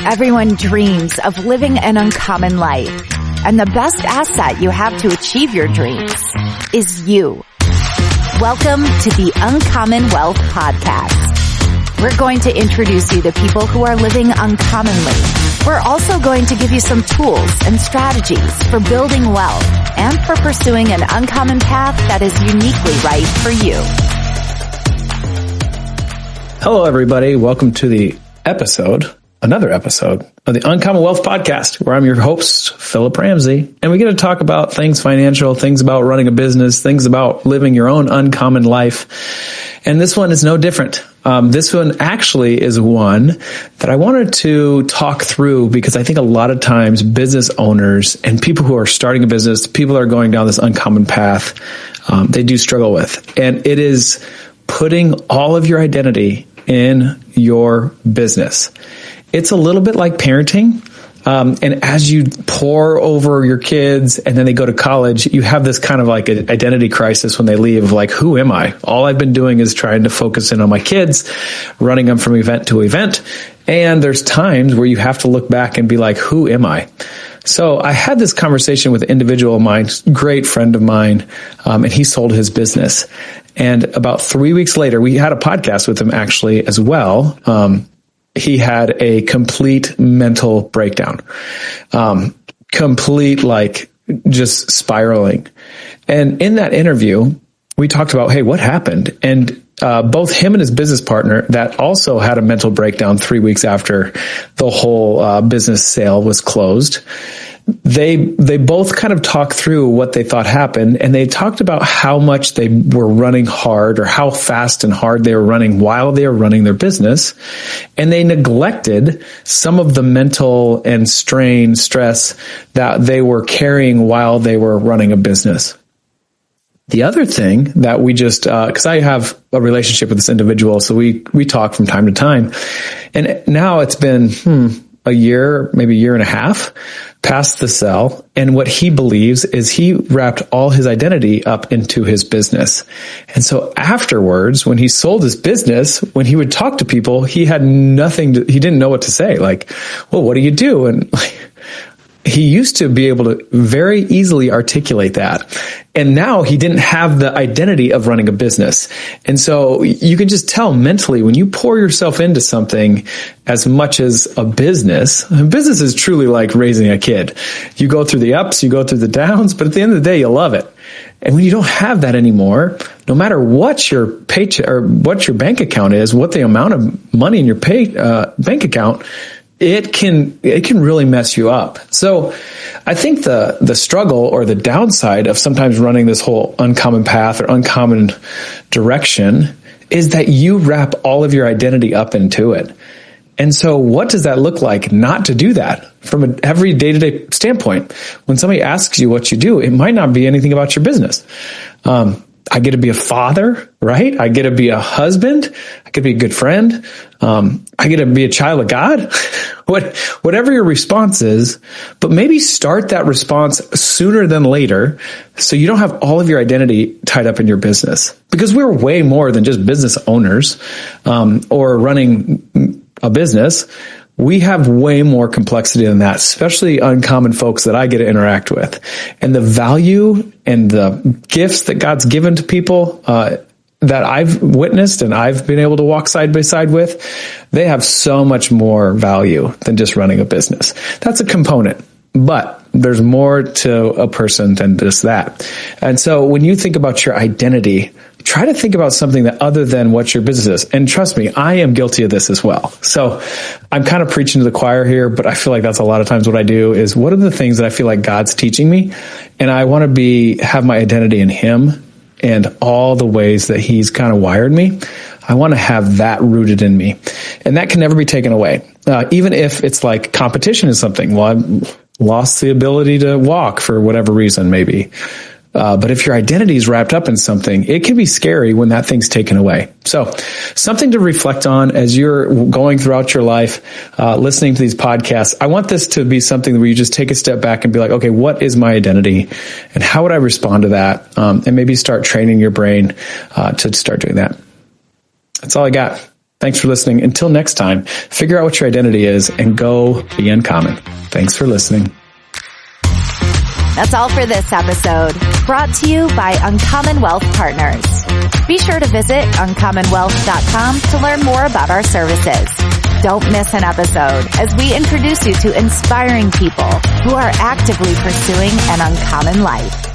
Everyone dreams of living an uncommon life, and the best asset you have to achieve your dreams is you. Welcome to the Uncommon Wealth Podcast. We're going to introduce you to people who are living uncommonly. We're also going to give you some tools and strategies for building wealth and for pursuing an uncommon path that is uniquely right for you. Hello, everybody. Welcome to another episode of the Uncommon Wealth Podcast, where I'm your host, Phillip Ramsey, and we get to talk about things financial, things about running a business, things about living your own uncommon life. And this one is no different. This one actually is one that I wanted to talk through because I think a lot of times business owners and people who are starting a business, people that are going down this uncommon path, they do struggle with. And it is putting all of your identity in your business. It's a little bit like parenting. And as you pour over your kids and then they go to college, you have this kind of like an identity crisis when they leave, like, who am I? All I've been doing is trying to focus in on my kids, running them from event to event. And there's times where you have to look back and be like, who am I? So I had this conversation with an individual of mine, great friend of mine, and he sold his business. And about 3 weeks later, we had a podcast with him actually as well. He had a complete mental breakdown, complete, like, just spiraling. And in that interview, we talked about, hey, what happened? And both him and his business partner that also had a mental breakdown 3 weeks after the whole business sale was closed. They both kind of talked through what they thought happened, and they talked about how much they were running hard or how fast and hard they were running while they were running their business. And they neglected some of the mental and stress that they were carrying while they were running a business. The other thing that we just, cause I have a relationship with this individual, so we talk from time to time, and now it's been, a year, maybe a year and a half past the sell. And what he believes is he wrapped all his identity up into his business. And so afterwards, when he sold his business, when he would talk to people, he had he didn't know what to say. Like, well, what do you do? And he used to be able to very easily articulate that. And now he didn't have the identity of running a business. And so you can just tell mentally when you pour yourself into something as much as a business is truly like raising a kid. You go through the ups, you go through the downs, but at the end of the day, you love it. And when you don't have that anymore, no matter what your paycheck or what your bank account is, what the amount of money in your bank account, it can really mess you up. So I think the struggle or the downside of sometimes running this whole uncommon path or uncommon direction is that you wrap all of your identity up into it. And so what does that look like not to do that from an every day-to-day standpoint? When somebody asks you what you do, it might not be anything about your business. I get to be a father, right? I get to be a husband. I get to be a good friend. I get to be a child of God. Whatever your response is, but maybe start that response sooner than later so you don't have all of your identity tied up in your business. Because we're way more than just business owners or running a business. We have way more complexity than that, especially uncommon folks that I get to interact with. And the value and the gifts that God's given to people that I've witnessed and I've been able to walk side by side with, they have so much more value than just running a business. That's a component, but there's more to a person than just that. And so when you think about your identity, try to think about something that other than what your business is. And trust me, I am guilty of this as well. So I'm kind of preaching to the choir here, but I feel like that's a lot of times what I do is what are the things that I feel like God's teaching me? And I want to have my identity in Him and all the ways that He's kind of wired me. I want to have that rooted in me. And that can never be taken away. Even if it's like competition is something. Well, I've lost the ability to walk for whatever reason, maybe. But if your identity is wrapped up in something, it can be scary when that thing's taken away. So something to reflect on as you're going throughout your life, listening to these podcasts. I want this to be something where you just take a step back and be like, okay, what is my identity and how would I respond to that? And maybe start training your brain to start doing that. That's all I got. Thanks for listening. Until next time, figure out what your identity is and go be uncommon. Thanks for listening. That's all for this episode, brought to you by Uncommon Wealth Partners. Be sure to visit uncommonwealth.com to learn more about our services. Don't miss an episode as we introduce you to inspiring people who are actively pursuing an uncommon life.